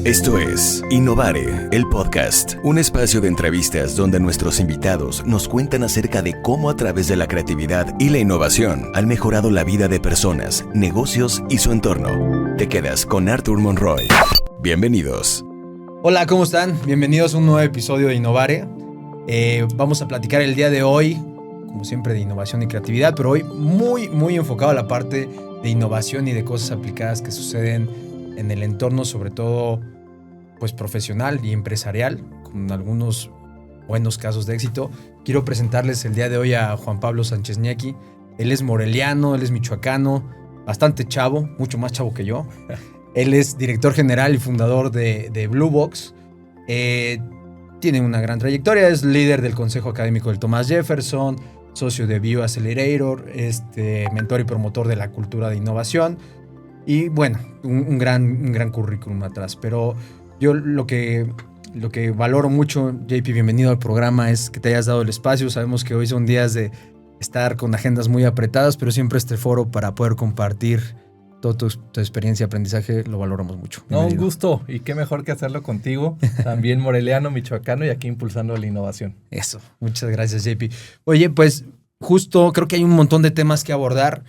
Esto es Innovare, el podcast, un espacio de entrevistas donde nuestros invitados nos cuentan acerca de cómo a través de la creatividad y la innovación han mejorado la vida de personas, negocios y su entorno. Te quedas con Arthur Monroy. Bienvenidos. Hola, ¿cómo están? Bienvenidos a un nuevo episodio de Innovare. Vamos a platicar el día de hoy, como siempre, de innovación y creatividad, pero hoy muy enfocado a la parte de innovación y de cosas aplicadas que suceden en el entorno, sobre todo pues profesional y empresarial, con algunos buenos casos de éxito. Quiero presentarles el día de hoy a Juan Pablo Sánchez Ñequi. Él es moreliano, él es michoacano, bastante chavo, mucho más chavo que yo. Él es director general y fundador de Blue Box. Tiene una gran trayectoria, es líder del Consejo Académico del Thomas Jefferson, socio de BioAccelerator, mentor y promotor de la cultura de innovación. Y bueno, un gran currículum atrás. Pero yo lo que valoro mucho, JP, bienvenido al programa, es que te hayas dado el espacio. Sabemos que hoy son días de estar con agendas muy apretadas, pero siempre este foro para poder compartir toda tu experiencia y aprendizaje lo valoramos mucho. No, un gusto. Y qué mejor que hacerlo contigo. También moreliano, michoacano y aquí impulsando la innovación. Eso. Muchas gracias, JP. Oye, pues justo creo que hay un montón de temas que abordar.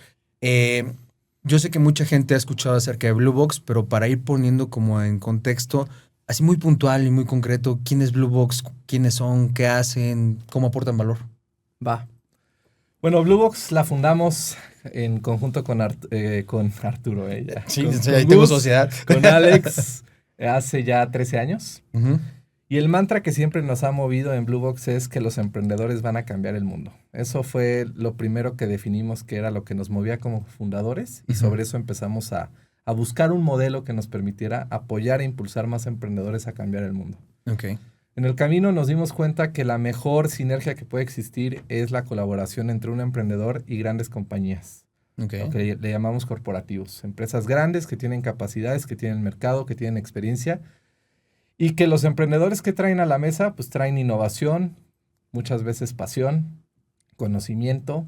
Yo sé que mucha gente ha escuchado acerca de Blue Box, pero para ir poniendo como en contexto, así muy puntual y muy concreto, ¿quién es Blue Box? ¿Quiénes son? ¿Qué hacen? ¿Cómo aportan valor? Va. Bueno, Blue Box la fundamos en conjunto con Arturo. Sí, ahí tengo sociedad. Con Alex hace ya 13 años. Uh-huh. Y el mantra que siempre nos ha movido en Blue Box es que los emprendedores van a cambiar el mundo. Eso fue lo primero que definimos que era lo que nos movía como fundadores. Y sobre eso empezamos a buscar un modelo que nos permitiera apoyar e impulsar más emprendedores a cambiar el mundo. Okay. En el camino nos dimos cuenta que la mejor sinergia que puede existir es la colaboración entre un emprendedor y grandes compañías. Okay. Lo que le llamamos corporativos. Empresas grandes que tienen capacidades, que tienen mercado, que tienen experiencia. Y que los emprendedores que traen a la mesa, pues traen innovación, muchas veces pasión, conocimiento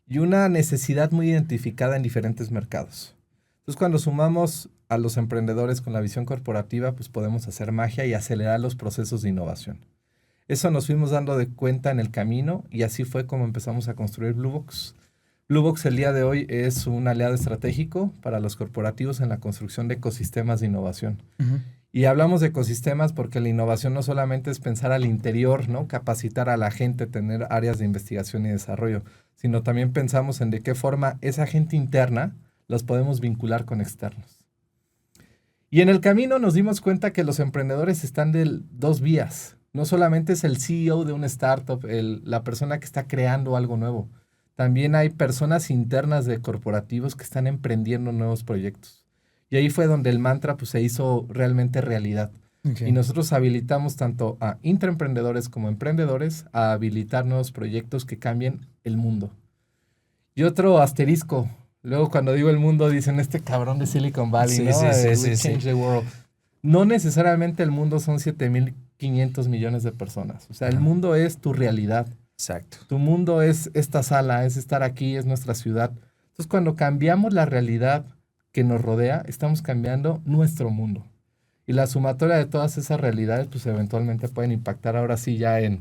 y una necesidad muy identificada en diferentes mercados. Entonces, cuando sumamos a los emprendedores con la visión corporativa, pues podemos hacer magia y acelerar los procesos de innovación. Eso nos fuimos dando de cuenta en el camino y así fue como empezamos a construir Blue Box. Blue Box el día de hoy es un aliado estratégico para los corporativos en la construcción de ecosistemas de innovación. Uh-huh. Y hablamos de ecosistemas porque la innovación no solamente es pensar al interior, ¿no? Capacitar a la gente, tener áreas de investigación y desarrollo, sino también pensamos en de qué forma esa gente interna los podemos vincular con externos. Y en el camino nos dimos cuenta que los emprendedores están de dos vías. No solamente es el CEO de una startup, la persona que está creando algo nuevo. También hay personas internas de corporativos que están emprendiendo nuevos proyectos. Y ahí fue donde el mantra pues, se hizo realmente realidad. Okay. Y nosotros habilitamos tanto a intraemprendedores como emprendedores a habilitar nuevos proyectos que cambien el mundo. Y otro asterisco. Luego cuando digo el mundo dicen este cabrón de Silicon Valley, sí, ¿no? Sí. Change the world. No necesariamente el mundo son 7,500 millones de personas. O sea, el mundo es tu realidad. Exacto. Tu mundo es esta sala, es estar aquí, es nuestra ciudad. Entonces cuando cambiamos la realidad que nos rodea, estamos cambiando nuestro mundo. Y la sumatoria de todas esas realidades, pues eventualmente pueden impactar ahora sí ya en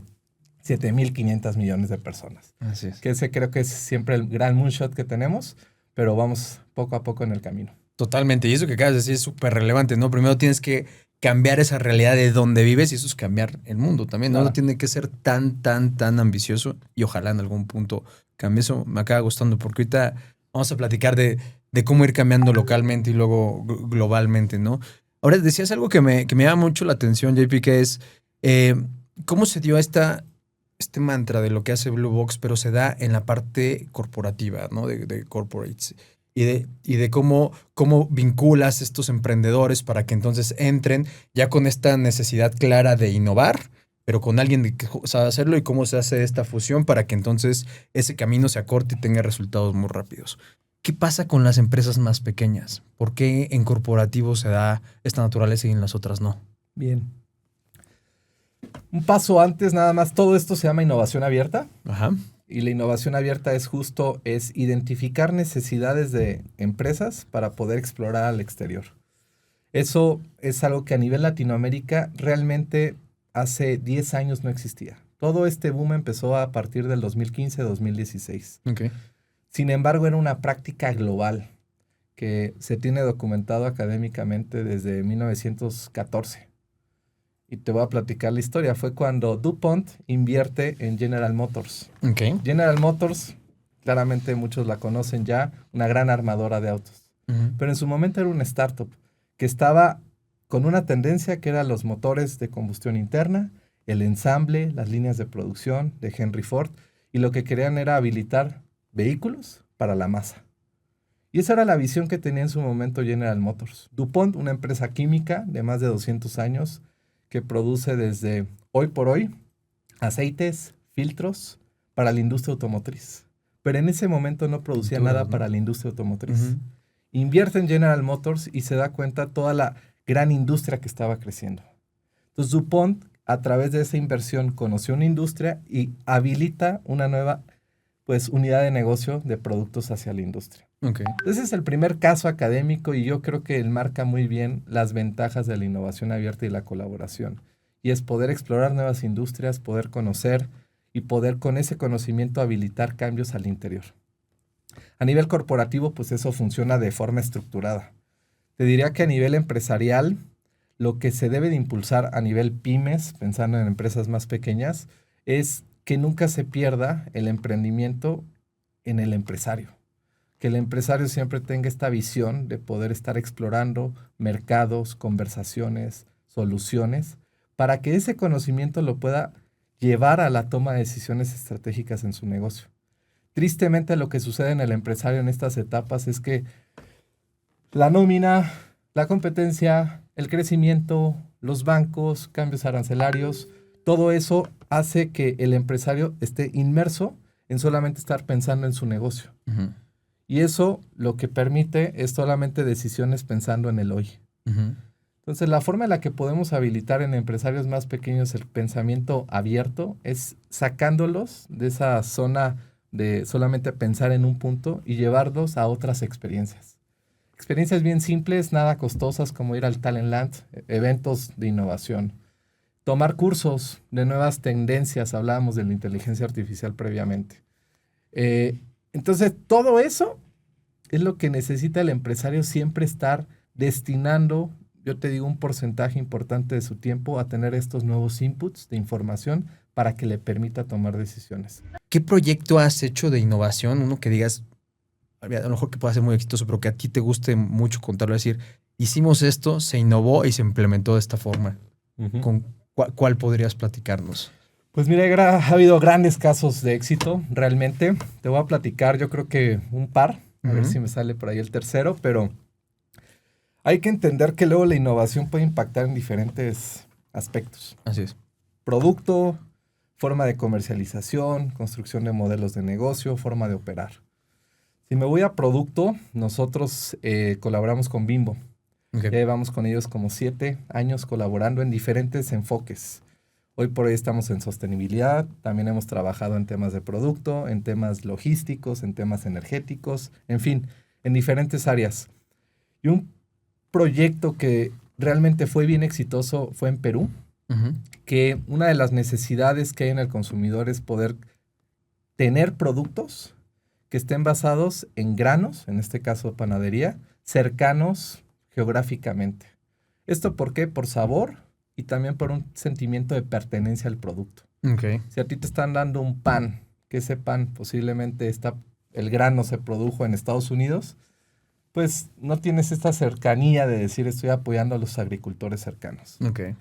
7,500 millones de personas. Así es. Que ese creo que es siempre el gran moonshot que tenemos, pero vamos poco a poco en el camino. Totalmente. Y eso que acabas de decir es súper relevante, ¿no? Primero tienes que cambiar esa realidad de donde vives y eso es cambiar el mundo también, ¿no? Claro. No tiene que ser tan ambicioso y ojalá en algún punto cambie. Eso me acaba gustando porque ahorita vamos a platicar de cómo ir cambiando localmente y luego globalmente, ¿no? Ahora decías algo que me llama mucho la atención, JP, que es cómo se dio este mantra de lo que hace Blue Box, pero se da en la parte corporativa, ¿no? De corporates. Y de cómo vinculas estos emprendedores para que entonces entren ya con esta necesidad clara de innovar, pero con alguien que sabe hacerlo y cómo se hace esta fusión para que entonces ese camino se acorte y tenga resultados muy rápidos. ¿Qué pasa con las empresas más pequeñas? ¿Por qué en corporativo se da esta naturaleza y en las otras no? Bien. Un paso antes nada más, todo esto se llama innovación abierta. Ajá. Y la innovación abierta es identificar necesidades de empresas para poder explorar al exterior. Eso es algo que a nivel Latinoamérica realmente hace 10 años no existía. Todo este boom empezó a partir del 2015-2016. Ok. Sin embargo, era una práctica global que se tiene documentado académicamente desde 1914. Y te voy a platicar la historia. Fue cuando DuPont invierte en General Motors. Ok. General Motors, claramente muchos la conocen ya, una gran armadora de autos. Ujú. Pero en su momento era una startup que estaba con una tendencia que eran los motores de combustión interna, el ensamble, las líneas de producción de Henry Ford, y lo que querían era habilitar vehículos para la masa. Y esa era la visión que tenía en su momento General Motors. DuPont, una empresa química de más de 200 años, que produce desde hoy por hoy aceites, filtros para la industria automotriz. Pero en ese momento no producía Pinturas, nada ¿no? para la industria automotriz. Ujú. Invierte en General Motors y se da cuenta toda la gran industria que estaba creciendo. Entonces DuPont, a través de esa inversión, conoció una industria y habilita una nueva unidad de negocio de productos hacia la industria. Ok. Ese es el primer caso académico y yo creo que él marca muy bien las ventajas de la innovación abierta y la colaboración. Y es poder explorar nuevas industrias, poder conocer y poder con ese conocimiento habilitar cambios al interior. A nivel corporativo, pues eso funciona de forma estructurada. Te diría que a nivel empresarial, lo que se debe de impulsar a nivel pymes, pensando en empresas más pequeñas, es que nunca se pierda el emprendimiento en el empresario. Que el empresario siempre tenga esta visión de poder estar explorando mercados, conversaciones, soluciones, para que ese conocimiento lo pueda llevar a la toma de decisiones estratégicas en su negocio. Tristemente, lo que sucede en el empresario en estas etapas es que la nómina, la competencia, el crecimiento, los bancos, cambios arancelarios, todo eso hace que el empresario esté inmerso en solamente estar pensando en su negocio. Ujú. Y eso lo que permite es solamente decisiones pensando en el hoy. Ujú. Entonces, la forma en la que podemos habilitar en empresarios más pequeños el pensamiento abierto es sacándolos de esa zona de solamente pensar en un punto y llevarlos a otras experiencias. Experiencias bien simples, nada costosas, como ir al Talent Land, eventos de innovación. Tomar cursos de nuevas tendencias, hablábamos de la inteligencia artificial previamente. Entonces, todo eso es lo que necesita el empresario siempre estar destinando, yo te digo, un porcentaje importante de su tiempo a tener estos nuevos inputs de información para que le permita tomar decisiones. ¿Qué proyecto has hecho de innovación? Uno que digas, a lo mejor que pueda ser muy exitoso, pero que a ti te guste mucho contarlo. Es decir, hicimos esto, se innovó y se implementó de esta forma. ¿Con cuál podrías platicarnos? Pues mira, ha habido grandes casos de éxito, realmente. Te voy a platicar, yo creo que un par, a ver si me sale por ahí el tercero, pero hay que entender que luego la innovación puede impactar en diferentes aspectos. Así es. Producto, forma de comercialización, construcción de modelos de negocio, forma de operar. Si me voy a producto, nosotros colaboramos con Bimbo. Okay. Ya llevamos con ellos como 7 años colaborando en diferentes enfoques. Hoy por hoy estamos en sostenibilidad, también hemos trabajado en temas de producto, en temas logísticos, en temas energéticos, en fin, en diferentes áreas. Y un proyecto que realmente fue bien exitoso fue en Perú, que una de las necesidades que hay en el consumidor es poder tener productos que estén basados en granos, en este caso panadería, cercanos geográficamente. ¿Esto por qué? Por sabor y también por un sentimiento de pertenencia al producto. Okay. Si a ti te están dando un pan, que ese pan posiblemente el grano se produjo en Estados Unidos, pues no tienes esta cercanía de decir estoy apoyando a los agricultores cercanos. Okay.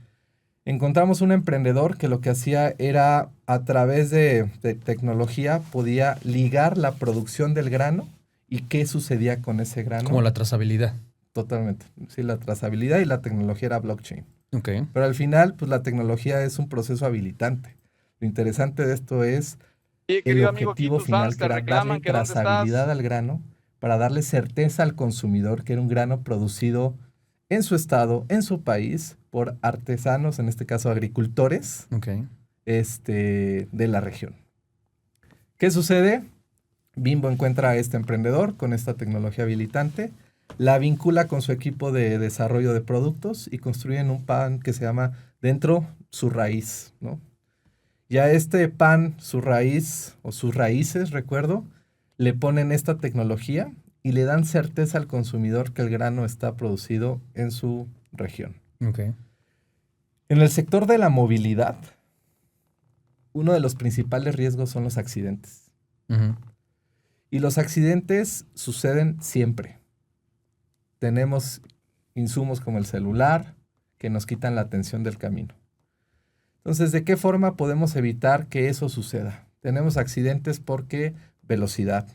Encontramos un emprendedor que lo que hacía era, a través de tecnología, podía ligar la producción del grano y qué sucedía con ese grano. Como la trazabilidad. Totalmente. Sí, la trazabilidad y la tecnología era blockchain. Okay. Pero al final, pues la tecnología es un proceso habilitante. Lo interesante de esto es el objetivo final, que era darle trazabilidad al grano para darle certeza al consumidor que era un grano producido en su estado, en su país, por artesanos, en este caso agricultores, Okay. de la región. ¿Qué sucede? Bimbo encuentra a este emprendedor con esta tecnología habilitante, la vincula con su equipo de desarrollo de productos y construyen un pan que se llama dentro su raíz, ¿no? Y a este pan, su raíz o sus raíces, recuerdo, le ponen esta tecnología y le dan certeza al consumidor que el grano está producido en su región. Okay. En el sector de la movilidad, uno de los principales riesgos son los accidentes. Uh-huh. Y los accidentes suceden siempre. Tenemos insumos como el celular que nos quitan la atención del camino. Entonces, ¿de qué forma podemos evitar que eso suceda? Tenemos accidentes porque velocidad,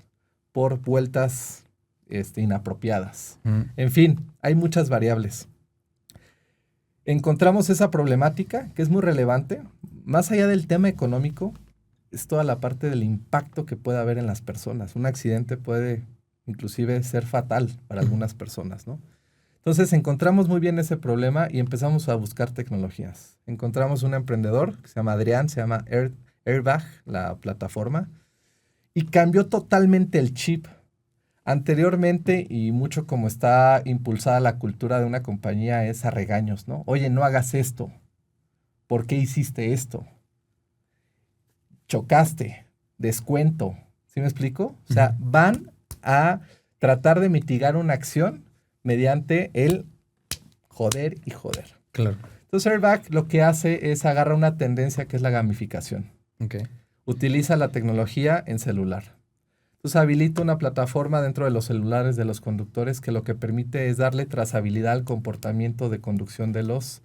por vueltas inapropiadas. Uh-huh. En fin, hay muchas variables. Encontramos esa problemática que es muy relevante. Más allá del tema económico, es toda la parte del impacto que puede haber en las personas. Un accidente puede inclusive ser fatal para algunas personas, ¿no? Entonces encontramos muy bien ese problema y empezamos a buscar tecnologías. Encontramos un emprendedor que se llama Adrián, se llama Airbag, la plataforma, y cambió totalmente el chip. Anteriormente, y mucho como está impulsada la cultura de una compañía, es a regaños, ¿no? Oye, no hagas esto. ¿Por qué hiciste esto? Chocaste, descuento. ¿Sí me explico? O sea, van a tratar de mitigar una acción mediante el joder y joder. Claro. Entonces, Airbag lo que hace es agarra una tendencia que es la gamificación. Okay. Utiliza la tecnología en celular. Entonces, habilita una plataforma dentro de los celulares de los conductores que lo que permite es darle trazabilidad al comportamiento de conducción de los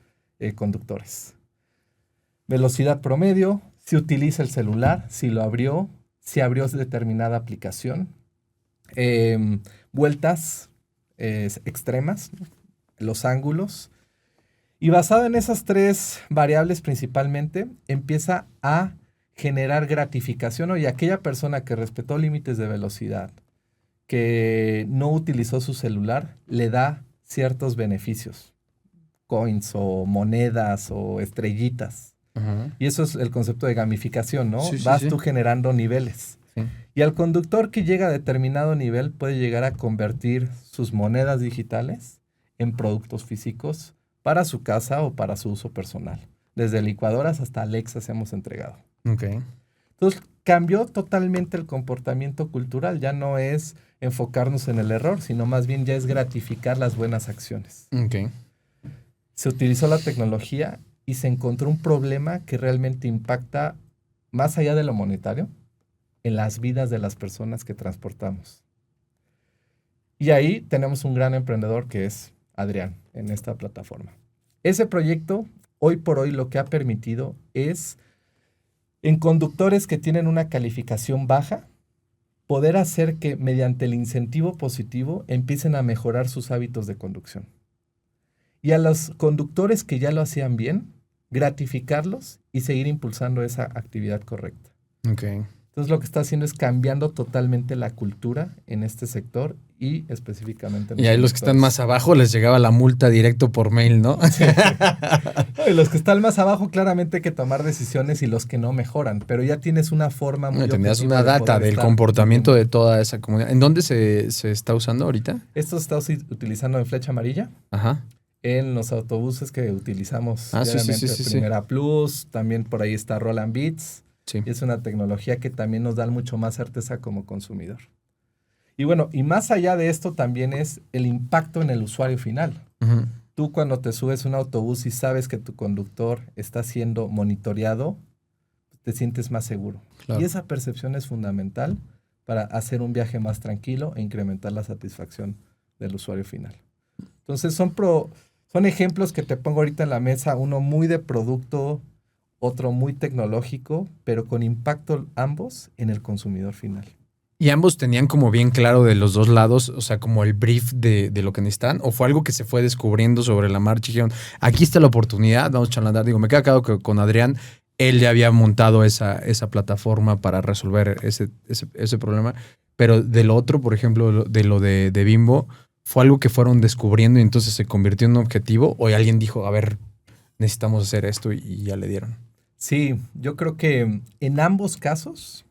conductores. Velocidad promedio, si utiliza el celular, si lo abrió, si abrió determinada aplicación. Vueltas extremas, los ángulos. Y basado en esas tres variables principalmente, empieza a generar gratificación. Oye, aquella persona que respetó límites de velocidad, que no utilizó su celular, le da ciertos beneficios. Coins o monedas o estrellitas. Uh-huh. Y eso es el concepto de gamificación, ¿no? Sí, Vas sí. tú generando niveles. Sí. Y al conductor que llega a determinado nivel puede llegar a convertir sus monedas digitales en productos físicos para su casa o para su uso personal. Desde licuadoras hasta Alexas hemos entregado. Okay. Entonces, cambió totalmente el comportamiento cultural. Ya no es enfocarnos en el error, sino más bien ya es gratificar las buenas acciones. Okay. Se utilizó la tecnología y se encontró un problema que realmente impacta más allá de lo monetario en las vidas de las personas que transportamos. Y ahí tenemos un gran emprendedor que es Adrián en esta plataforma. Ese proyecto, hoy por hoy, lo que ha permitido es, en conductores que tienen una calificación baja, poder hacer que mediante el incentivo positivo empiecen a mejorar sus hábitos de conducción. Y a los conductores que ya lo hacían bien, gratificarlos y seguir impulsando esa actividad correcta. Okay. Entonces lo que está haciendo es cambiando totalmente la cultura en este sector y específicamente en Y ahí los que están más abajo les llegaba la multa directo por mail, ¿no? Sí. Y los que están más abajo claramente hay que tomar decisiones y los que no mejoran, pero ya tienes una forma muy Tenías objetiva una de data poder del estar comportamiento viendo. de toda esa comunidad. ¿En dónde se está usando ahorita? Esto se está utilizando en Flecha Amarilla, Ajá. en los autobuses que utilizamos Sí, diariamente, sí. Primera Plus, también por ahí está Roland Beats. Sí. Y es una tecnología que también nos da mucho más certeza como consumidor. Y bueno, y más allá de esto también es el impacto en el usuario final. Uh-huh. Tú cuando te subes a un autobús y sabes que tu conductor está siendo monitoreado, te sientes más seguro. Claro. Y esa percepción es fundamental para hacer un viaje más tranquilo e incrementar la satisfacción del usuario final. Entonces son ejemplos que te pongo ahorita en la mesa, uno muy de producto, otro muy tecnológico, pero con impacto ambos en el consumidor final. ¿Y ambos tenían como bien claro de los dos lados, o sea, como el brief de lo que necesitan? ¿O fue algo que se fue descubriendo sobre la marcha y dijeron, aquí está la oportunidad, vamos a charlandar? Digo, me queda claro que con Adrián, él ya había montado esa plataforma para resolver ese problema. Pero del otro, por ejemplo, de lo de Bimbo, ¿fue algo que fueron descubriendo y entonces se convirtió en un objetivo? ¿O alguien dijo, a ver, necesitamos hacer esto y ya le dieron? Sí, yo creo que en ambos casos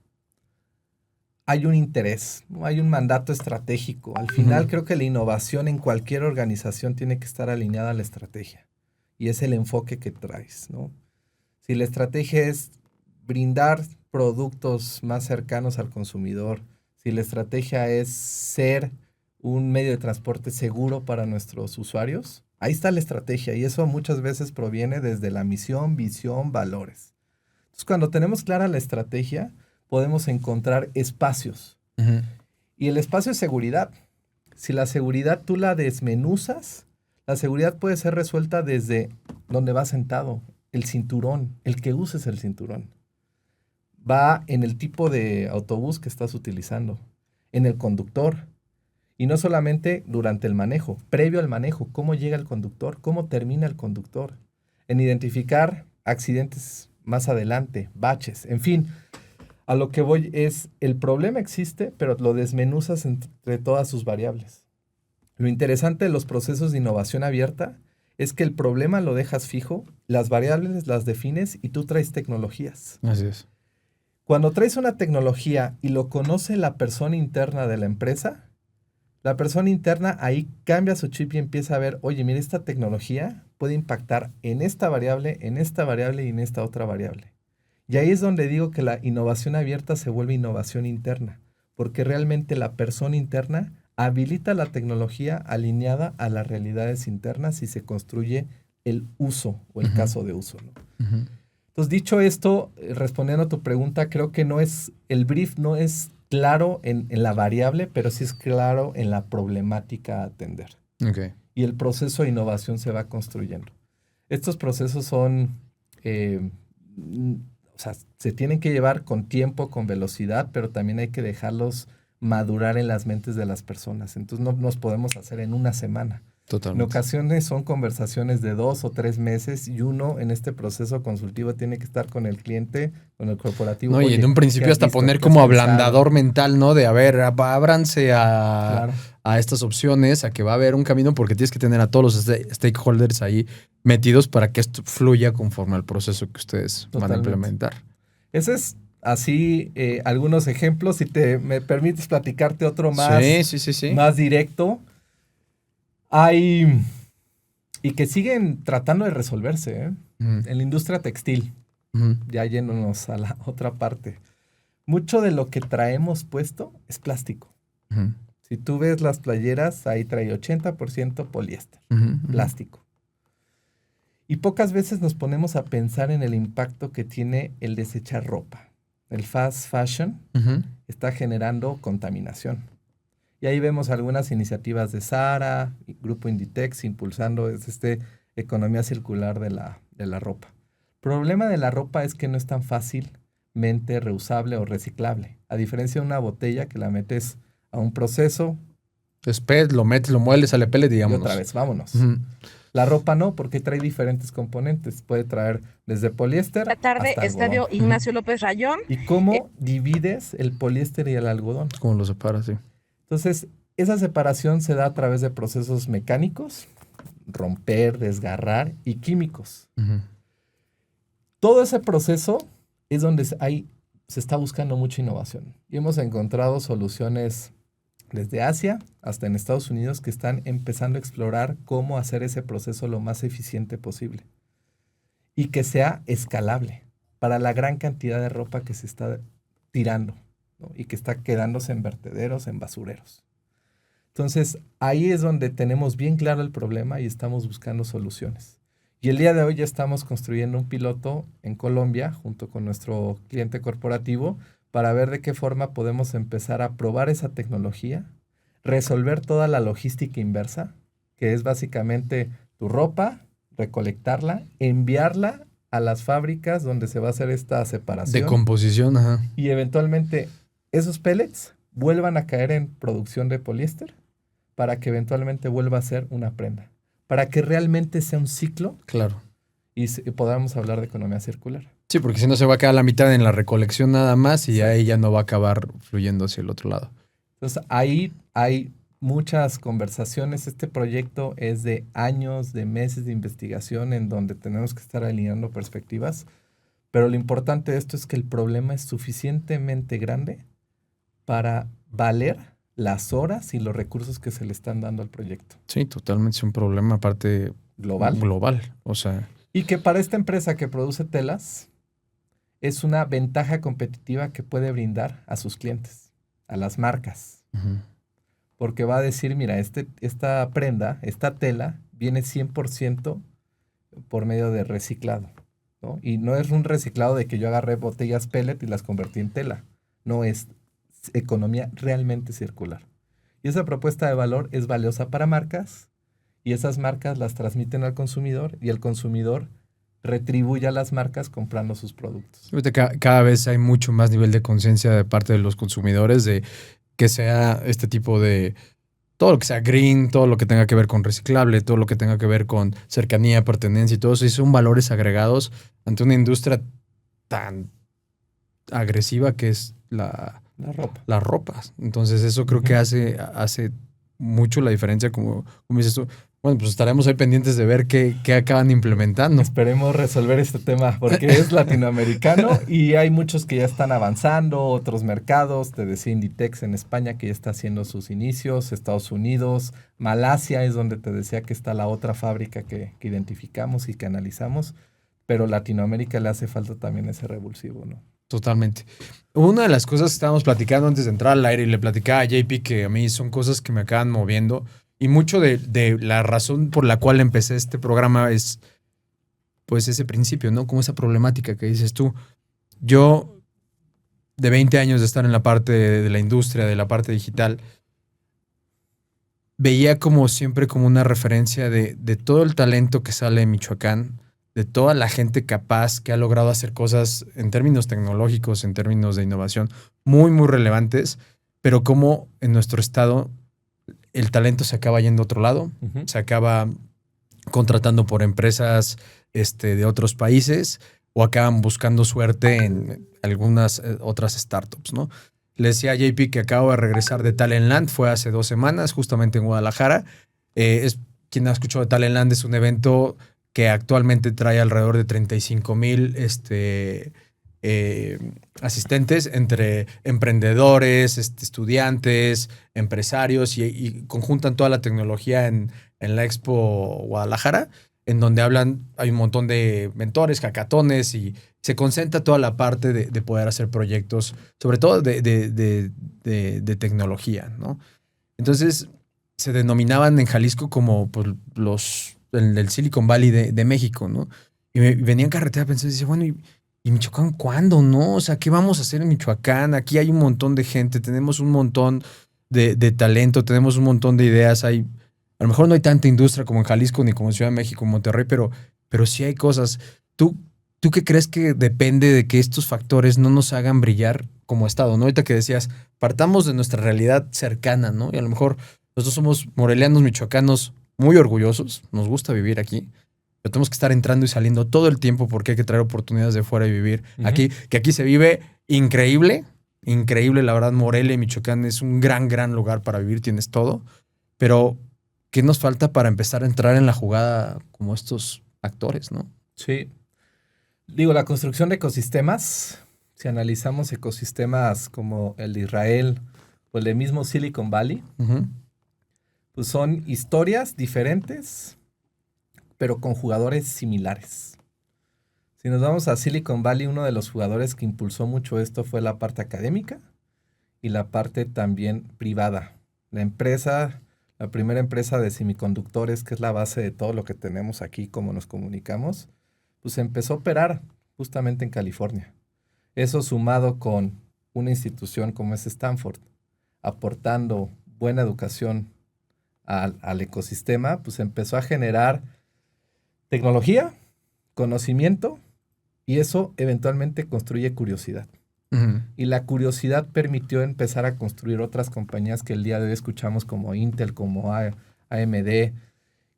hay un interés, ¿no? Hay un mandato estratégico. Al final creo que la innovación en cualquier organización tiene que estar alineada a la estrategia. Y es el enfoque que traes, ¿no? Si la estrategia es brindar productos más cercanos al consumidor, si la estrategia es ser un medio de transporte seguro para nuestros usuarios, ahí está la estrategia y eso muchas veces proviene desde la misión, visión, valores. Entonces, cuando tenemos clara la estrategia, podemos encontrar espacios. Ujú. Y el espacio es seguridad. Si la seguridad tú la desmenuzas, la seguridad puede ser resuelta desde donde vas sentado, el cinturón, el que uses el cinturón. Va en el tipo de autobús que estás utilizando, en el conductor. Y no solamente durante el manejo, previo al manejo, cómo llega el conductor, cómo termina el conductor, en identificar accidentes más adelante, baches, en fin. A lo que voy es, el problema existe, pero lo desmenuzas entre todas sus variables. Lo interesante de los procesos de innovación abierta es que el problema lo dejas fijo, las variables las defines y tú traes tecnologías. Así es. Cuando traes una tecnología y lo conoce la persona interna de la empresa, la persona interna ahí cambia su chip y empieza a ver, oye, mira, esta tecnología puede impactar en esta variable y en esta otra variable. Y ahí es donde digo que la innovación abierta se vuelve innovación interna, porque realmente la persona interna habilita la tecnología alineada a las realidades internas y se construye el uso o el caso de uso, ¿no? Ujú. Entonces, dicho esto, respondiendo a tu pregunta, creo que el brief no es claro en la variable, pero sí es claro en la problemática a atender. Ok. Y el proceso de innovación se va construyendo. Estos procesos son, o sea, se tienen que llevar con tiempo, con velocidad, pero también hay que dejarlos madurar en las mentes de las personas. Entonces no nos podemos hacer en una semana. En Totalmente. ocasiones son conversaciones de 2 o 3 meses y uno en este proceso consultivo tiene que estar con el cliente, con el corporativo. No, y Oye, en un ¿qué principio has hasta visto? poner ¿Qué has como pensado? ablandador mental, ¿no? De, a ver, ábranse Claro. a estas opciones, a que va a haber un camino, porque tienes que tener a todos los stakeholders ahí metidos para que esto fluya conforme al proceso que ustedes van a Totalmente. implementar. Ese es así algunos ejemplos. Si me permites platicarte otro Sí. más directo. Hay, y que siguen tratando de resolverse, ¿eh? Ujú. En la industria textil, Ujú. ya yéndonos a la otra parte. Mucho de lo que traemos puesto es plástico. Ujú. Si tú ves las playeras, ahí trae 80% poliéster, Ujú. plástico. Y pocas veces nos ponemos a pensar en el impacto que tiene el desechar ropa. El fast fashion Ujú. está generando contaminación. Y ahí vemos algunas iniciativas de Zara, Grupo Inditex, impulsando economía circular de la ropa. El problema de la ropa es que no es tan fácilmente reusable o reciclable. A diferencia de una botella que la metes a un proceso Después lo metes, lo mueles, sale pellet, y digamos. otra vez, vámonos. Ujú. La ropa no, porque trae diferentes componentes. Puede traer desde poliéster La tarde, hasta Estadio algodón. Ignacio López Rayón. ¿Y cómo divides el poliéster y el algodón? Como lo separas, sí. Entonces, esa separación se da a través de procesos mecánicos, romper, desgarrar y químicos. Ujú. Todo ese proceso es donde se está buscando mucha innovación. Y hemos encontrado soluciones desde Asia hasta en Estados Unidos que están empezando a explorar cómo hacer ese proceso lo más eficiente posible. Y que sea escalable para la gran cantidad de ropa que se está tirando, ¿no? Y que está quedándose en vertederos, en basureros. Entonces, ahí es donde tenemos bien claro el problema y estamos buscando soluciones. Y el día de hoy ya estamos construyendo un piloto en Colombia junto con nuestro cliente corporativo para ver de qué forma podemos empezar a probar esa tecnología, resolver toda la logística inversa, que es básicamente tu ropa, recolectarla, enviarla a las fábricas donde se va a hacer esta separación. De composición, ajá. Y eventualmente esos pellets vuelvan a caer en producción de poliéster para que eventualmente vuelva a ser una prenda. Para que realmente sea un ciclo Claro. y podamos hablar de economía circular. Sí, porque si no se va a quedar la mitad en la recolección nada más y Sí. ahí ya no va a acabar fluyendo hacia el otro lado. Entonces ahí hay muchas conversaciones. Este proyecto es de años, de meses de investigación en donde tenemos que estar alineando perspectivas. Pero lo importante de esto es que el problema es suficientemente grande para valer las horas y los recursos que se le están dando al proyecto. Sí, totalmente es un problema aparte global. O sea, Y que para esta empresa que produce telas es una ventaja competitiva que puede brindar a sus clientes, a las marcas. ujú. Porque va a decir, mira, esta prenda, esta tela, viene 100% por medio de reciclado, ¿no? Y no es un reciclado de que yo agarré botellas pellet y las convertí en tela. No, es economía realmente circular. Y esa propuesta de valor es valiosa para marcas y esas marcas las transmiten al consumidor y el consumidor retribuye a las marcas comprando sus productos. Ahorita cada vez hay mucho más nivel de conciencia de parte de los consumidores de que sea este tipo de todo lo que sea green, todo lo que tenga que ver con reciclable, todo lo que tenga que ver con cercanía, pertenencia y todo eso, y son valores agregados ante una industria tan agresiva que es La ropa. las ropas. Entonces eso creo que hace mucho la diferencia, como dices tú. Bueno, pues estaremos ahí pendientes de ver qué acaban implementando. Esperemos resolver este tema porque es latinoamericano y hay muchos que ya están avanzando, otros mercados, te decía Inditex en España que ya está haciendo sus inicios, Estados Unidos, Malasia es donde te decía que está la otra fábrica que identificamos y que analizamos, pero Latinoamérica le hace falta también ese revulsivo, ¿no? Totalmente. Una de las cosas que estábamos platicando antes de entrar al aire y le platicaba a JP que a mí son cosas que me acaban moviendo y mucho de la razón por la cual empecé este programa es pues ese principio, ¿no? Como esa problemática que dices tú. Yo, de 20 años de estar en la parte de la industria, de la parte digital, veía como siempre como una referencia de todo el talento que sale de Michoacán, de toda la gente capaz que ha logrado hacer cosas en términos tecnológicos, en términos de innovación, muy, muy relevantes, pero como en nuestro estado el talento se acaba yendo a otro lado, se acaba contratando por empresas de otros países o acaban buscando suerte en algunas otras startups, ¿no? Le decía a JP que acabo de regresar de Talentland, fue hace 2 semanas, justamente en Guadalajara. Quien ha escuchado de Talentland es un evento que actualmente trae alrededor de 35,000 asistentes entre emprendedores, estudiantes, empresarios y conjuntan toda la tecnología en la Expo Guadalajara, en donde hay un montón de mentores, hackatones y se concentra toda la parte de poder hacer proyectos, sobre todo de tecnología, ¿no? Entonces se denominaban en Jalisco como pues, el Silicon Valley de México, ¿no? Y venía en carretera pensando y decía, bueno, ¿y Michoacán cuándo, no? O sea, ¿qué vamos a hacer en Michoacán? Aquí hay un montón de gente, tenemos un montón de talento, tenemos un montón de ideas. A lo mejor no hay tanta industria como en Jalisco, ni como en Ciudad de México, en Monterrey, pero sí hay cosas. ¿Tú qué crees que depende de que estos factores no nos hagan brillar como Estado, ¿no? Ahorita que decías, partamos de nuestra realidad cercana, ¿no? Y a lo mejor nosotros somos morelianos, michoacanos, muy orgullosos, nos gusta vivir aquí, pero tenemos que estar entrando y saliendo todo el tiempo porque hay que traer oportunidades de fuera y vivir aquí, que aquí se vive increíble, la verdad. Morelia y Michoacán es un gran lugar para vivir, tienes todo, pero ¿qué nos falta para empezar a entrar en la jugada como estos actores, no? Sí. Digo, la construcción de ecosistemas, si analizamos ecosistemas como el de Israel o el de mismo Silicon Valley, pues son historias diferentes, pero con jugadores similares. Si nos vamos a Silicon Valley, uno de los jugadores que impulsó mucho esto fue la parte académica y la parte también privada. La primera empresa de semiconductores, que es la base de todo lo que tenemos aquí, cómo nos comunicamos, pues empezó a operar justamente en California. Eso sumado con una institución como es Stanford, aportando buena educación al ecosistema, pues empezó a generar tecnología, conocimiento, y eso eventualmente construye curiosidad. Y la curiosidad permitió empezar a construir otras compañías que el día de hoy escuchamos como Intel, como AMD,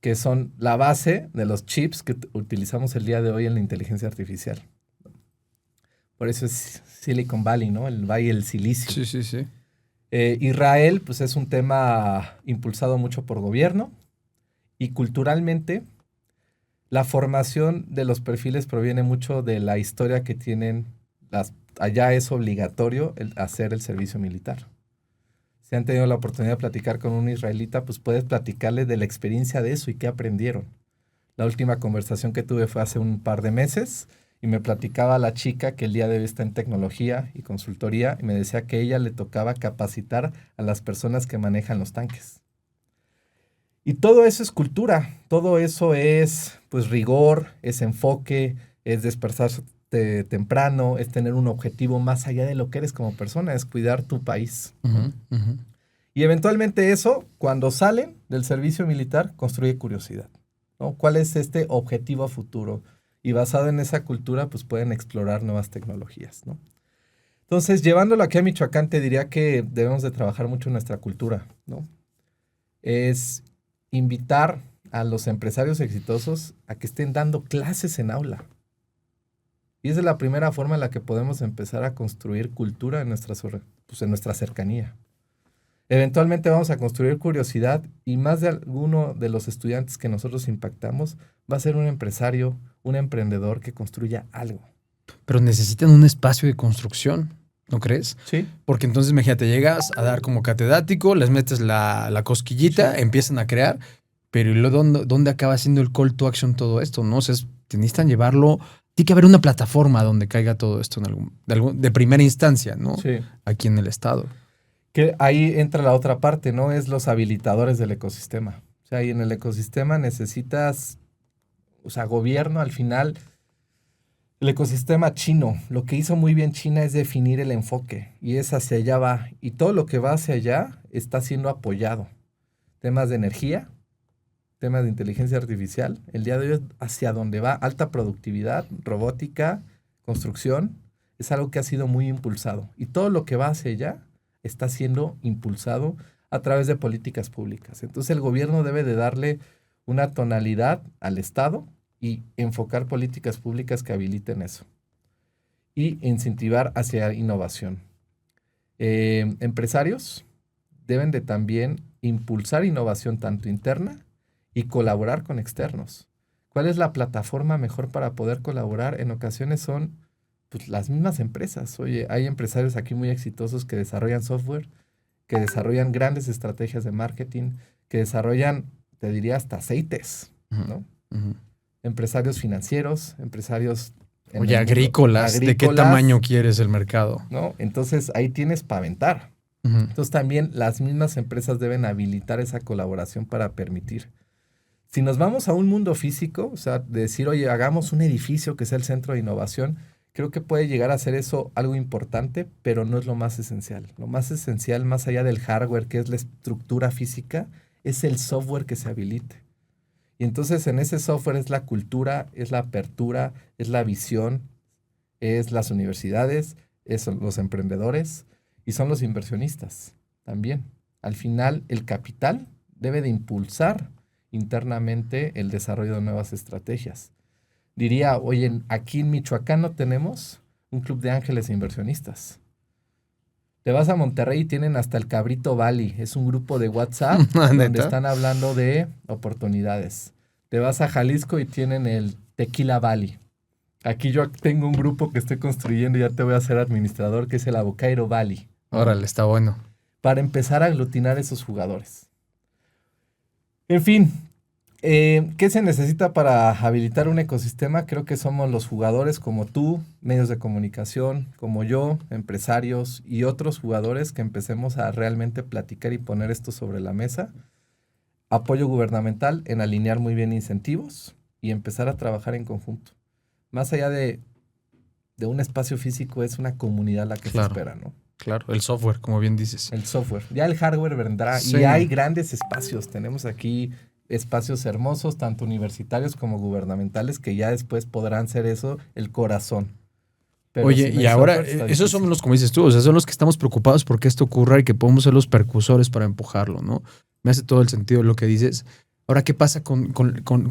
que son la base de los chips que utilizamos el día de hoy en la inteligencia artificial. Por eso es Silicon Valley, ¿no? El Valle del Silicio. Sí. Israel, pues es un tema impulsado mucho por gobierno y culturalmente la formación de los perfiles proviene mucho de la historia que tienen allá es obligatorio hacer el servicio militar. Si han tenido la oportunidad de platicar con un israelita, pues puedes platicarle de la experiencia de eso y qué aprendieron. La última conversación que tuve fue hace un par de meses y me platicaba la chica que el día de hoy está en tecnología y consultoría y me decía que a ella le tocaba capacitar a las personas que manejan los tanques. Y todo eso es cultura, todo eso es pues rigor, es enfoque, es despertarse temprano, es tener un objetivo más allá de lo que eres como persona, es cuidar tu país. Y eventualmente eso, cuando salen del servicio militar, construye curiosidad, ¿no? ¿Cuál es este objetivo a futuro? Y basado en esa cultura, pues pueden explorar nuevas tecnologías, ¿no? Entonces, llevándolo aquí a Michoacán, te diría que debemos de trabajar mucho en nuestra cultura, ¿no? Es invitar a los empresarios exitosos a que estén dando clases en aula. Y esa es la primera forma en la que podemos empezar a construir cultura en nuestra cercanía. Eventualmente vamos a construir curiosidad y más de alguno de los estudiantes que nosotros impactamos va a ser un empresario, un emprendedor que construya algo. Pero necesitan un espacio de construcción, ¿no crees? Sí. Porque entonces, imagínate, llegas a dar como catedrático, les metes la cosquillita, sí, empiezan a crear, pero ¿y luego dónde acaba siendo el call to action todo esto? ¿No? O sea, te necesitan llevarlo. Tiene que haber una plataforma donde caiga todo esto de primera instancia, ¿no? Sí. Aquí en el estado. Que ahí entra la otra parte, ¿no? Es los habilitadores del ecosistema. O sea, ahí en el ecosistema necesitas, gobierno al final. El ecosistema chino, lo que hizo muy bien China es definir el enfoque y es hacia allá va. Y todo lo que va hacia allá está siendo apoyado. Temas de energía, temas de inteligencia artificial. El día de hoy es hacia donde va alta productividad, robótica, construcción. Es algo que ha sido muy impulsado. Y todo lo que va hacia allá está siendo impulsado a través de políticas públicas. Entonces el gobierno debe de darle una tonalidad al Estado y enfocar políticas públicas que habiliten eso. Y incentivar hacia innovación. Empresarios deben de también impulsar innovación tanto interna y colaborar con externos. ¿Cuál es la plataforma mejor para poder colaborar? En ocasiones son pues, las mismas empresas. Oye, hay empresarios aquí muy exitosos que desarrollan software, que desarrollan grandes estrategias de marketing, que desarrollan, te diría, hasta aceites, ¿no? Uh-huh. Empresarios financieros, empresarios... Oye, agrícolas, ¿de qué tamaño quieres el mercado? ¿No? Entonces, ahí tienes para aventar. Uh-huh. Entonces, también las mismas empresas deben habilitar esa colaboración para permitir. Si nos vamos a un mundo físico, o sea, de decir, oye, hagamos un edificio que sea el centro de innovación, creo que puede llegar a ser eso algo importante, pero no es lo más esencial. Lo más esencial, más allá del hardware, que es la estructura física, es el software que se habilite. Y entonces en ese software es la cultura, es la apertura, es la visión, es las universidades, son los emprendedores y son los inversionistas también. Al final, el capital debe de impulsar internamente el desarrollo de nuevas estrategias. Diría, oye, aquí en Michoacán no tenemos un club de ángeles e inversionistas. Te vas a Monterrey y tienen hasta el Cabrito Valley. Es un grupo de WhatsApp donde están hablando de oportunidades. Te vas a Jalisco y tienen el Tequila Valley. Aquí yo tengo un grupo que estoy construyendo y ya te voy a hacer administrador, que es el Avocairo Valley. Órale, está bueno. Para empezar a aglutinar esos jugadores. En fin, ¿qué se necesita para habilitar un ecosistema? Creo que somos los jugadores como tú, medios de comunicación, como yo, empresarios y otros jugadores que empecemos a realmente platicar y poner esto sobre la mesa. Apoyo gubernamental en alinear muy bien incentivos y empezar a trabajar en conjunto. Más allá de un espacio físico, es una comunidad la que se espera, ¿no? Claro, el software, como bien dices. El software. Ya el hardware vendrá. Sí. Y hay grandes espacios. Tenemos aquí espacios hermosos, tanto universitarios como gubernamentales, que ya después podrán ser eso, el corazón. Pero oye, y ahora, esos son los, como dices tú, o sea, son los que estamos preocupados porque esto ocurra y que podemos ser los percursores para empujarlo, ¿no? Me hace todo el sentido lo que dices. Ahora, ¿qué pasa con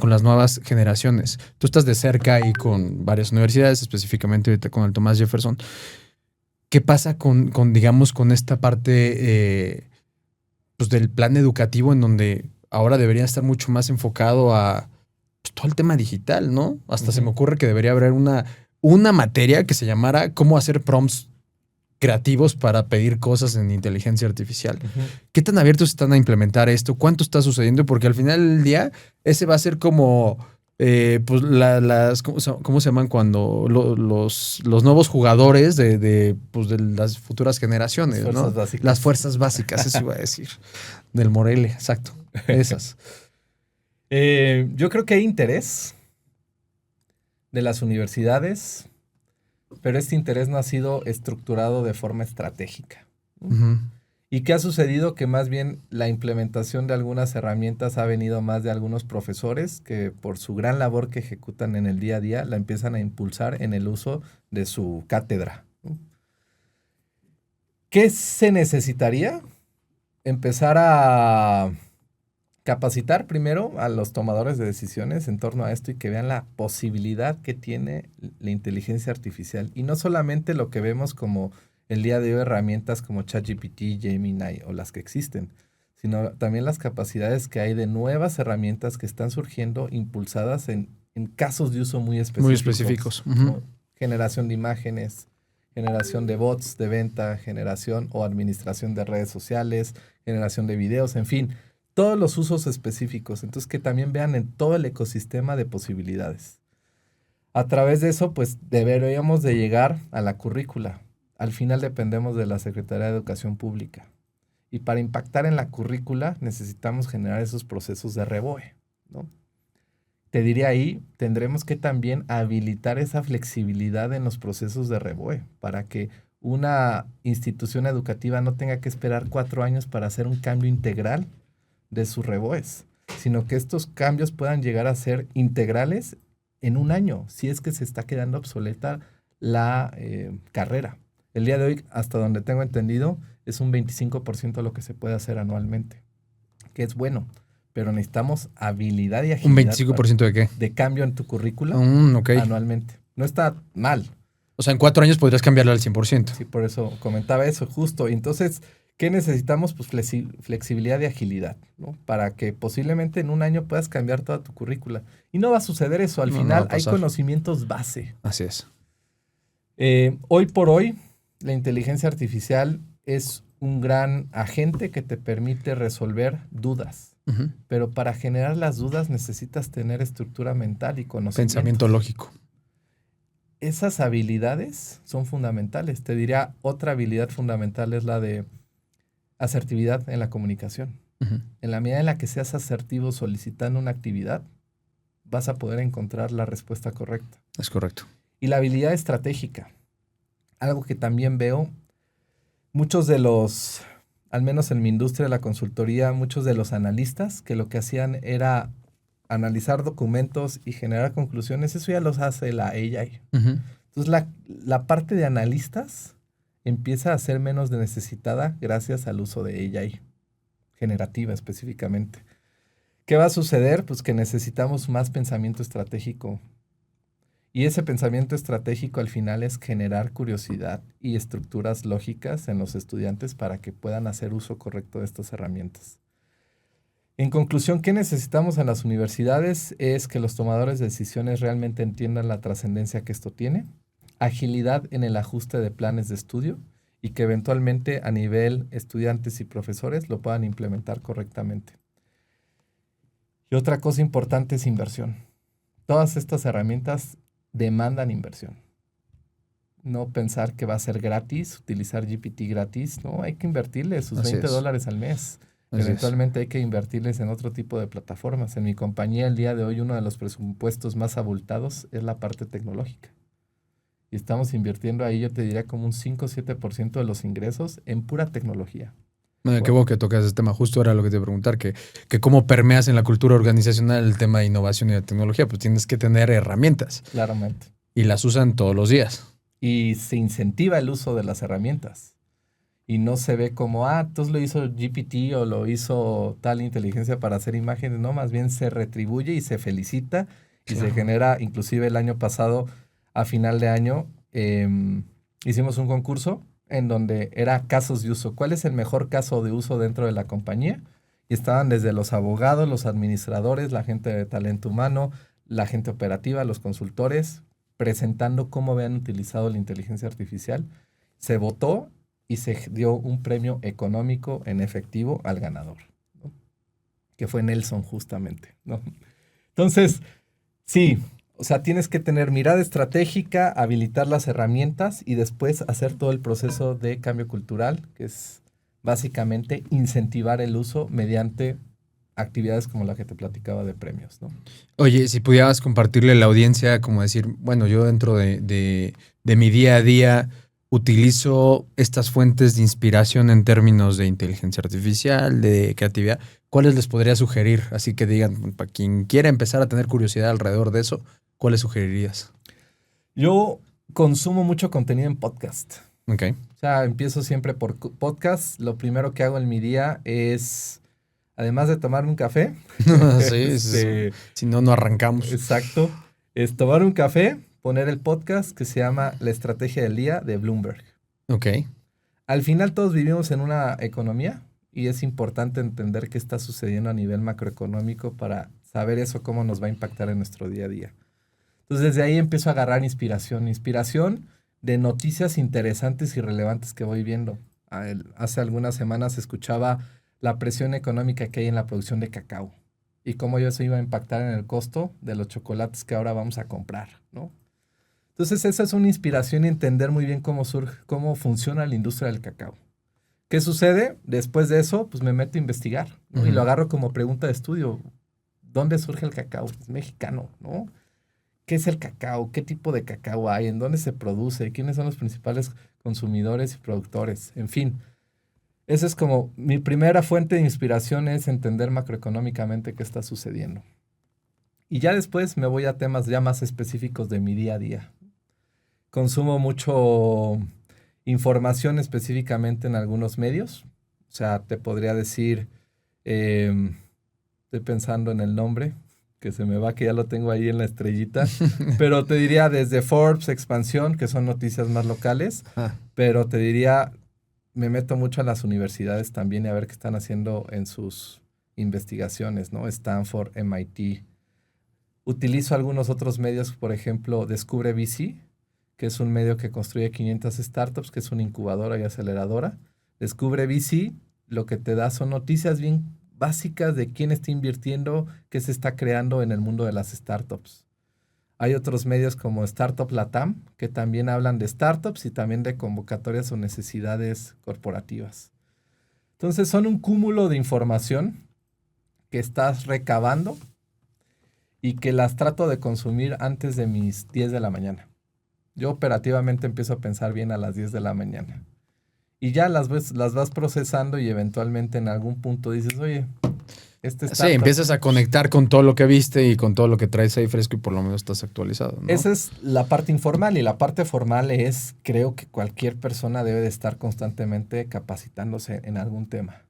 las nuevas generaciones? Tú estás de cerca y con varias universidades, específicamente ahorita con el Thomas Jefferson. ¿Qué pasa con esta parte pues del plan educativo en donde ahora debería estar mucho más enfocado a pues, todo el tema digital, ¿no? Hasta se me ocurre que debería haber una materia que se llamara cómo hacer prompts creativos para pedir cosas en inteligencia artificial. ¿Qué tan abiertos están a implementar esto? ¿Cuánto está sucediendo? Porque al final del día, ese va a ser como, pues, ¿cómo se llaman cuando los nuevos jugadores pues, de las futuras generaciones, Las ¿no? fuerzas básicas. Las fuerzas básicas, eso iba a decir. Del Morelia, exacto. Esas. Yo creo que hay interés de las universidades, pero este interés no ha sido estructurado de forma estratégica. Ujú. ¿Y qué ha sucedido? Que más bien la implementación de algunas herramientas ha venido más de algunos profesores que por su gran labor que ejecutan en el día a día la empiezan a impulsar en el uso de su cátedra. ¿Qué se necesitaría? Empezar a capacitar primero a los tomadores de decisiones en torno a esto y que vean la posibilidad que tiene la inteligencia artificial. Y no solamente lo que vemos como el día de hoy herramientas como ChatGPT, Gemini o las que existen, sino también las capacidades que hay de nuevas herramientas que están surgiendo impulsadas en casos de uso muy específicos. Muy específicos. Ujú. Como generación de imágenes, generación de bots de venta, generación o administración de redes sociales, generación de videos, en fin, todos los usos específicos. Entonces, que también vean en todo el ecosistema de posibilidades. A través de eso, pues, deberíamos de llegar a la currícula. Al final dependemos de la Secretaría de Educación Pública. Y para impactar en la currícula necesitamos generar esos procesos de REBOE, ¿no? Te diría ahí, tendremos que también habilitar esa flexibilidad en los procesos de REBOE para que una institución educativa no tenga que esperar 4 años para hacer un cambio integral de sus REBOEs, sino que estos cambios puedan llegar a ser integrales en 1 año, si es que se está quedando obsoleta la carrera. El día de hoy, hasta donde tengo entendido, es un 25% lo que se puede hacer anualmente, que es bueno, pero necesitamos habilidad y agilidad. ¿Un 25% de qué? De cambio en tu currícula Ok. anualmente. No está mal. O sea, en 4 años podrías cambiarla al 100%. Sí, por eso comentaba eso, justo. Entonces, ¿qué necesitamos? Pues flexibilidad y agilidad, ¿no? Para que posiblemente en 1 año puedas cambiar toda tu currícula. Y no va a suceder eso. Al No, no final va a hay pasar. conocimientos base. Así es. Hoy por hoy, la inteligencia artificial es un gran agente que te permite resolver dudas. Ujú. Pero para generar las dudas necesitas tener estructura mental y conocimiento. Pensamiento lógico. Esas habilidades son fundamentales. Te diría, otra habilidad fundamental es la de asertividad en la comunicación. Ujú. En la medida en la que seas asertivo solicitando una actividad, vas a poder encontrar la respuesta correcta. Es correcto. Y la habilidad estratégica, algo que también veo, muchos de los, al menos en mi industria de la consultoría, muchos de los analistas que lo que hacían era analizar documentos y generar conclusiones, eso ya los hace la AI. Ujú. Entonces la parte de analistas empieza a ser menos necesitada gracias al uso de AI, generativa específicamente. ¿Qué va a suceder? Pues que necesitamos más pensamiento estratégico. Y ese pensamiento estratégico al final es generar curiosidad y estructuras lógicas en los estudiantes para que puedan hacer uso correcto de estas herramientas. En conclusión, ¿qué necesitamos en las universidades? Es que los tomadores de decisiones realmente entiendan la trascendencia que esto tiene, agilidad en el ajuste de planes de estudio y que eventualmente a nivel estudiantes y profesores lo puedan implementar correctamente. Y otra cosa importante es inversión. Todas estas herramientas demandan inversión. No pensar que va a ser gratis, utilizar GPT gratis. No, hay que invertirle sus Así es. $20 al mes. Así Eventualmente hay que invertirles en otro tipo de plataformas. En mi compañía, el día de hoy, uno de los presupuestos más abultados es la parte tecnológica. Y estamos invirtiendo ahí, yo te diría, como un 5 o 7% de los ingresos en pura tecnología. Qué bueno que tocas ese tema. Justo era lo que te iba a preguntar, que cómo permeas en la cultura organizacional el tema de innovación y de tecnología. Pues tienes que tener herramientas Claramente. y las usan todos los días. Y se incentiva el uso de las herramientas. Y no se ve como, entonces lo hizo GPT o lo hizo tal inteligencia para hacer imágenes. No, más bien se retribuye y se felicita y Claro. se genera, inclusive el año pasado, a final de año, hicimos un concurso en donde era casos de uso. ¿Cuál es el mejor caso de uso dentro de la compañía? Y estaban desde los abogados, los administradores, la gente de talento humano, la gente operativa, los consultores, presentando cómo habían utilizado la inteligencia artificial. se votó y se dio un premio económico en efectivo al ganador, ¿no? Que fue Nelson justamente, ¿no? Entonces, sí, o sea, tienes que tener mirada estratégica, habilitar las herramientas y después hacer todo el proceso de cambio cultural, que es básicamente incentivar el uso mediante actividades como la que te platicaba de premios, ¿no? Oye, si pudieras compartirle a la audiencia, como decir, bueno, yo dentro de mi día a día utilizo estas fuentes de inspiración en términos de inteligencia artificial, de creatividad, ¿cuáles les podría sugerir? Así que digan, para quien quiera empezar a tener curiosidad alrededor de eso, ¿cuáles sugerirías? Yo consumo mucho contenido en podcast. Ok. O sea, empiezo siempre por podcast. Lo primero que hago en mi día es, además de tomarme un café. Sí, si no, no arrancamos. Exacto. Es tomar un café, poner el podcast que se llama La Estrategia del Día de Bloomberg. Ok. Al final todos vivimos en una economía y es importante entender qué está sucediendo a nivel macroeconómico para saber eso cómo nos va a impactar en nuestro día a día. Entonces desde ahí empiezo a agarrar inspiración de noticias interesantes y relevantes que voy viendo. Hace algunas semanas escuchaba la presión económica que hay en la producción de cacao y cómo eso iba a impactar en el costo de los chocolates que ahora vamos a comprar, ¿no? Entonces esa es una inspiración entender muy bien cómo funciona la industria del cacao. ¿Qué sucede? Después de eso, pues me meto a investigar, ¿no? Y lo agarro como pregunta de estudio. ¿Dónde surge el cacao? Es mexicano, ¿no? ¿Qué es el cacao? ¿Qué tipo de cacao hay? ¿En dónde se produce? ¿Quiénes son los principales consumidores y productores? En fin, esa es como mi primera fuente de inspiración, es entender macroeconómicamente qué está sucediendo. Y ya después me voy a temas ya más específicos de mi día a día. Consumo mucho información específicamente en algunos medios. O sea, te podría decir, estoy pensando en el nombre, que se me va, que ya lo tengo ahí en la estrellita, pero te diría desde Forbes, Expansión, que son noticias más locales, pero te diría, me meto mucho a las universidades también y a ver qué están haciendo en sus investigaciones, ¿no? Stanford, MIT. Utilizo algunos otros medios, por ejemplo, Descubre VC, que es un medio que construye 500 startups, que es una incubadora y aceleradora. Descubre VC, lo que te da son noticias bien básicas de quién está invirtiendo, qué se está creando en el mundo de las startups. Hay otros medios como Startup Latam, que también hablan de startups y también de convocatorias o necesidades corporativas. Entonces son un cúmulo de información que estás recabando y que las trato de consumir antes de mis 10 de la mañana. Yo operativamente empiezo a pensar bien a las 10 de la mañana. Y ya las vas procesando y eventualmente en algún punto dices, oye, Sí, empiezas a conectar con todo lo que viste y con todo lo que traes ahí fresco y por lo menos estás actualizado, ¿no? Esa es la parte informal y la parte formal es, creo que cualquier persona debe de estar constantemente capacitándose en algún tema.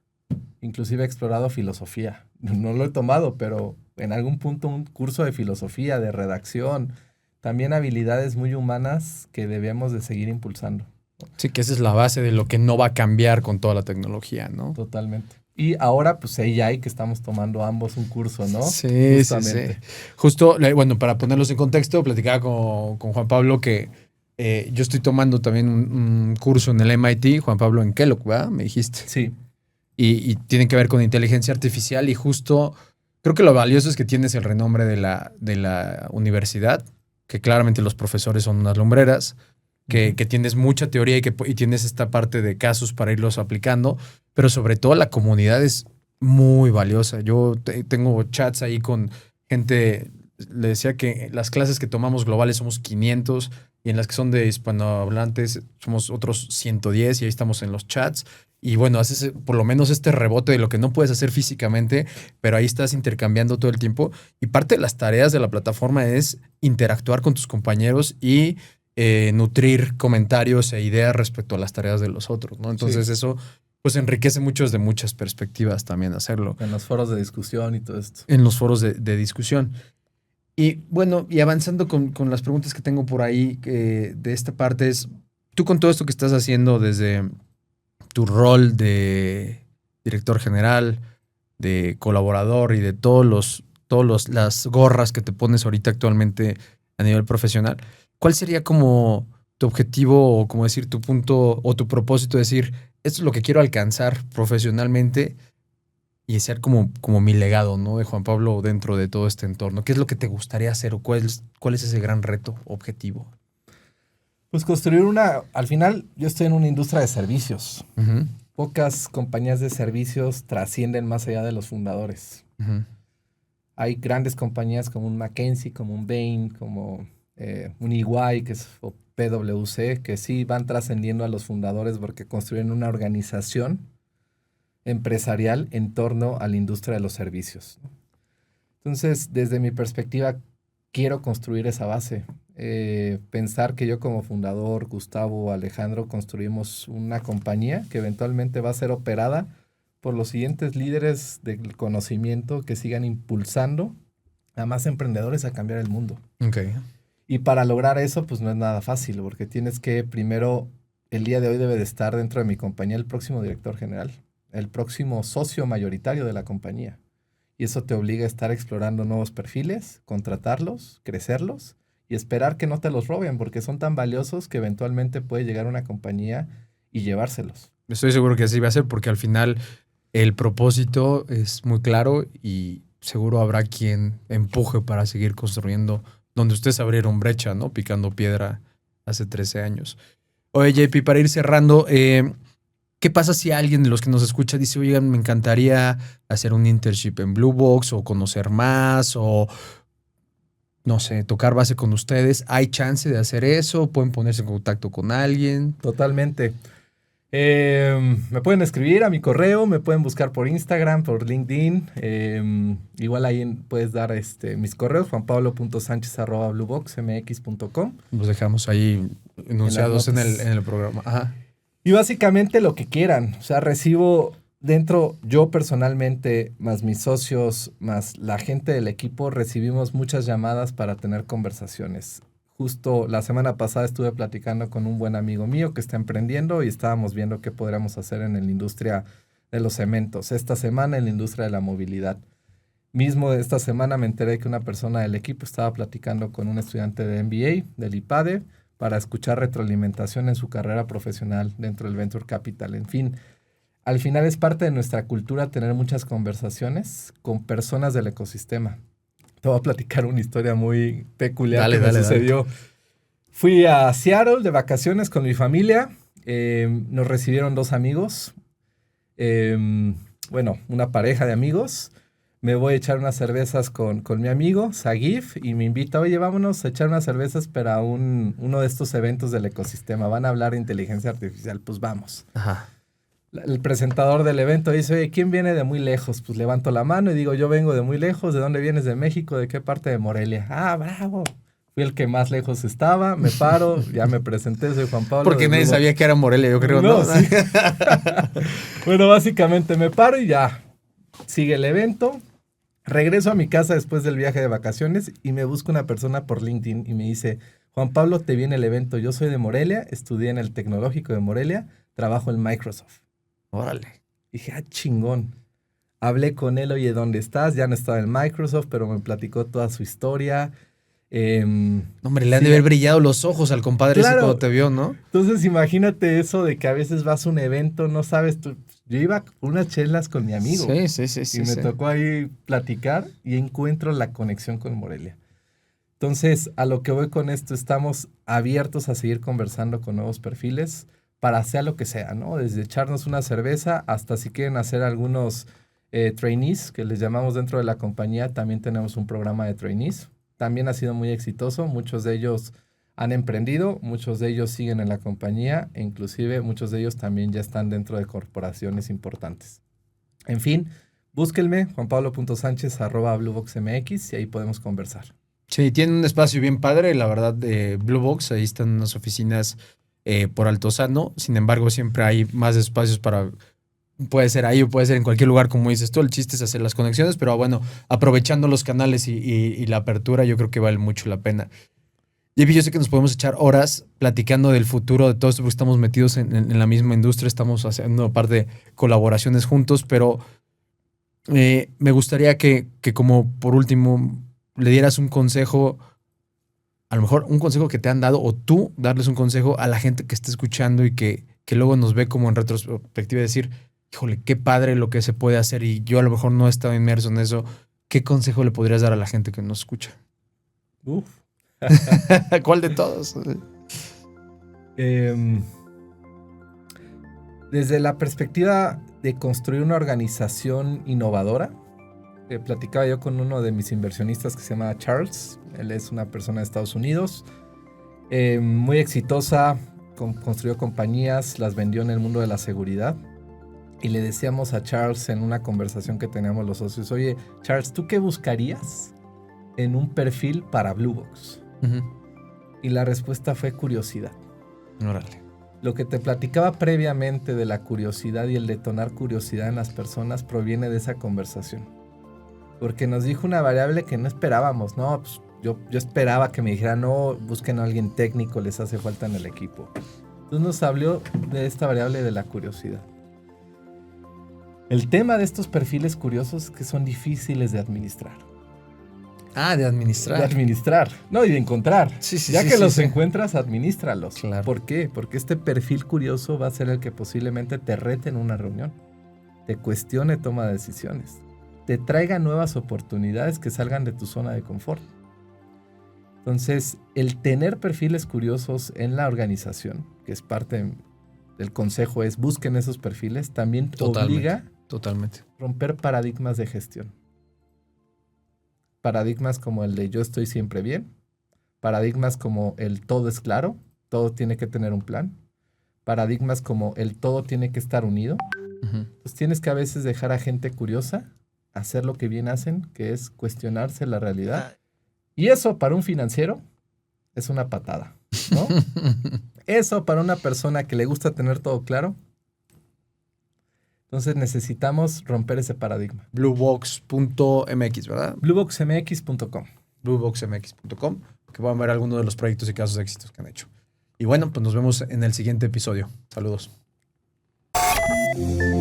Inclusive he explorado filosofía. No lo he tomado, pero en algún punto un curso de filosofía, de redacción, también habilidades muy humanas que debemos de seguir impulsando. Sí, que esa es la base de lo que no va a cambiar con toda la tecnología, ¿no? Totalmente. Y ahora, pues AI, que estamos tomando ambos un curso, ¿no? Sí, justamente. sí. Justo, bueno, para ponerlos en contexto, platicaba con Juan Pablo que yo estoy tomando también un curso en el MIT, Juan Pablo en Kellogg, ¿verdad? Me dijiste. Sí. Y tiene que ver con inteligencia artificial y justo creo que lo valioso es que tienes el renombre de la universidad, que claramente los profesores son unas lumbreras, que tienes mucha teoría y tienes esta parte de casos para irlos aplicando, pero sobre todo la comunidad es muy valiosa. Yo tengo chats ahí con gente, le decía que las clases que tomamos globales somos 500 y en las que son de hispanohablantes somos otros 110 y ahí estamos en los chats. Y bueno, haces por lo menos este rebote de lo que no puedes hacer físicamente, pero ahí estás intercambiando todo el tiempo. Y parte de las tareas de la plataforma es interactuar con tus compañeros y nutrir comentarios e ideas respecto a las tareas de los otros, ¿no? Entonces eso pues enriquece mucho desde muchas perspectivas también hacerlo. En los foros de discusión y todo esto. En los foros de discusión. Y bueno, y avanzando con las preguntas que tengo por ahí de esta parte es, tú con todo esto que estás haciendo desde tu rol de director general, de colaborador y de todas las gorras que te pones ahorita actualmente a nivel profesional, ¿cuál sería como tu objetivo o como decir tu punto o tu propósito, decir, esto es lo que quiero alcanzar profesionalmente y ser como mi legado, ¿no? De Juan Pablo dentro de todo este entorno. ¿Qué es lo que te gustaría hacer o cuál es ese gran reto, objetivo? Pues construir al final yo estoy en una industria de servicios. Uh-huh. Pocas compañías de servicios trascienden más allá de los fundadores. Uh-huh. Hay grandes compañías como un McKinsey, como un Bain, como un EY, o PwC, que sí van trascendiendo a los fundadores porque construyen una organización empresarial en torno a la industria de los servicios. Entonces, desde mi perspectiva, quiero construir esa base. Pensar que yo como fundador, Gustavo, Alejandro, construimos una compañía que eventualmente va a ser operada por los siguientes líderes del conocimiento que sigan impulsando a más emprendedores a cambiar el mundo. Okay. Y para lograr eso, pues no es nada fácil, porque tienes que primero, el día de hoy debe de estar dentro de mi compañía el próximo director general, el próximo socio mayoritario de la compañía. Y eso te obliga a estar explorando nuevos perfiles, contratarlos, crecerlos y esperar que no te los roben, porque son tan valiosos que eventualmente puede llegar una compañía y llevárselos. Estoy seguro que así va a ser, porque al final el propósito es muy claro y seguro habrá quien empuje para seguir construyendo donde ustedes abrieron brecha, ¿no? Picando piedra hace 13 años. Oye, JP, para ir cerrando, ¿qué pasa si alguien de los que nos escucha dice, oigan, me encantaría hacer un internship en Blue Box o conocer más o, no sé, tocar base con ustedes? ¿Hay chance de hacer eso? ¿Pueden ponerse en contacto con alguien? Totalmente. Me pueden escribir a mi correo, me pueden buscar por Instagram, por LinkedIn. Igual ahí puedes dar mis correos, juanpablo.sanchez@blueboxmx.com. Los dejamos ahí enunciados en el programa. Ajá. Y básicamente lo que quieran. O sea, recibo dentro, yo personalmente, más mis socios, más la gente del equipo, recibimos muchas llamadas para tener conversaciones. Justo la semana pasada estuve platicando con un buen amigo mío que está emprendiendo y estábamos viendo qué podríamos hacer en la industria de los cementos. Esta semana en la industria de la movilidad. Mismo esta semana me enteré que una persona del equipo estaba platicando con un estudiante de MBA, del IPADE, para escuchar retroalimentación en su carrera profesional dentro del Venture Capital. En fin, al final es parte de nuestra cultura tener muchas conversaciones con personas del ecosistema. Te voy a platicar una historia muy peculiar que me sucedió. Fui a Seattle de vacaciones con mi familia. Nos recibieron 2 amigos. Una pareja de amigos. Me voy a echar unas cervezas con mi amigo, Sagif, y me invita, oye, vámonos a echar unas cervezas para uno de estos eventos del ecosistema. Van a hablar de inteligencia artificial, pues vamos. Ajá. El presentador del evento dice, oye, ¿quién viene de muy lejos? Pues levanto la mano y digo, yo vengo de muy lejos. ¿De dónde vienes? ¿De México? ¿De qué parte de Morelia? Ah, bravo. Fui el que más lejos estaba, me paro, ya me presenté, soy Juan Pablo. Porque nadie sabía que era Morelia, yo creo, ¿no? Sí. Bueno, básicamente me paro y ya sigue el evento. Regreso a mi casa después del viaje de vacaciones y me busca una persona por LinkedIn y me dice, Juan Pablo, te viene el evento. Yo soy de Morelia, estudié en el Tecnológico de Morelia, trabajo en Microsoft. Órale. Dije, chingón. Hablé con él, oye, ¿dónde estás? Ya no estaba en Microsoft, pero me platicó toda su historia. Hombre, le han de haber brillado los ojos al compadre, claro, ese cuando te vio, ¿no? Entonces, imagínate eso de que a veces vas a un evento, no sabes tú. Yo iba por unas chelas con mi amigo. Sí. Y me tocó ahí platicar y encuentro la conexión con Morelia. Entonces, a lo que voy con esto, estamos abiertos a seguir conversando con nuevos perfiles para sea lo que sea, ¿no? Desde echarnos una cerveza hasta si quieren hacer algunos trainees, que les llamamos dentro de la compañía, también tenemos un programa de trainees. También ha sido muy exitoso, muchos de ellos han emprendido, muchos de ellos siguen en la compañía e inclusive muchos de ellos también ya están dentro de corporaciones importantes. En fin, búsquenme, juanpablo.sanchez@blueboxmx y ahí podemos conversar. Sí, tiene un espacio bien padre, la verdad, de Blue Box, ahí están unas oficinas por Altozano, sin embargo siempre hay más espacios para, puede ser ahí o puede ser en cualquier lugar, como dices tú, el chiste es hacer las conexiones, pero bueno, aprovechando los canales y la apertura, yo creo que vale mucho la pena. JP, yo sé que nos podemos echar horas platicando del futuro de todo esto, porque estamos metidos en la misma industria, estamos haciendo parte de colaboraciones juntos, pero me gustaría que como por último le dieras un consejo a lo mejor un consejo que te han dado o tú darles un consejo a la gente que esté escuchando y que luego nos ve como en retrospectiva y decir, híjole, qué padre lo que se puede hacer y yo a lo mejor no he estado inmerso en eso. ¿Qué consejo le podrías dar a la gente que nos escucha? Uf. ¿Cuál de todos? Desde la perspectiva de construir una organización innovadora, platicaba yo con uno de mis inversionistas que se llama Charles. Él es una persona de Estados Unidos, muy exitosa, construyó compañías, las vendió en el mundo de la seguridad. Y le decíamos a Charles en una conversación que teníamos los socios, oye, Charles, ¿tú qué buscarías en un perfil para Blue Box? Uh-huh. Y la respuesta fue curiosidad. Órale. Lo que te platicaba previamente de la curiosidad y el detonar curiosidad en las personas proviene de esa conversación. Porque nos dijo una variable que no esperábamos, ¿no? Pues yo esperaba que me dijera, no, busquen a alguien técnico, les hace falta en el equipo. Entonces nos habló de esta variable de la curiosidad. El tema de estos perfiles curiosos es que son difíciles de administrar. Ah, de administrar. De administrar, no, y de encontrar. Sí, ya que los encuentras, administralos. Claro. ¿Por qué? Porque este perfil curioso va a ser el que posiblemente te rete en una reunión, te cuestione toma de decisiones, te traiga nuevas oportunidades que salgan de tu zona de confort. Entonces, el tener perfiles curiosos en la organización, que es parte del consejo, es busquen esos perfiles, también te obliga Totalmente. a romper paradigmas de gestión. Paradigmas como el de yo estoy siempre bien, paradigmas como el todo es claro, todo tiene que tener un plan, paradigmas como el todo tiene que estar unido. Uh-huh. Pues tienes que a veces dejar a gente curiosa hacer lo que bien hacen, que es cuestionarse la realidad. Y eso para un financiero es una patada, ¿no? Eso para una persona que le gusta tener todo claro. Entonces necesitamos romper ese paradigma. Bluebox.mx, ¿verdad? Blueboxmx.com. Blueboxmx.com, que van a ver algunos de los proyectos y casos de éxitos que han hecho. Y bueno, pues nos vemos en el siguiente episodio. Saludos.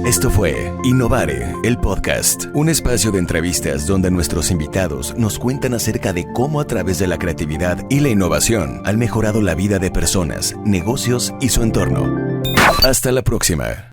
Esto fue Innovare, el podcast, un espacio de entrevistas donde nuestros invitados nos cuentan acerca de cómo a través de la creatividad y la innovación han mejorado la vida de personas, negocios y su entorno. Hasta la próxima.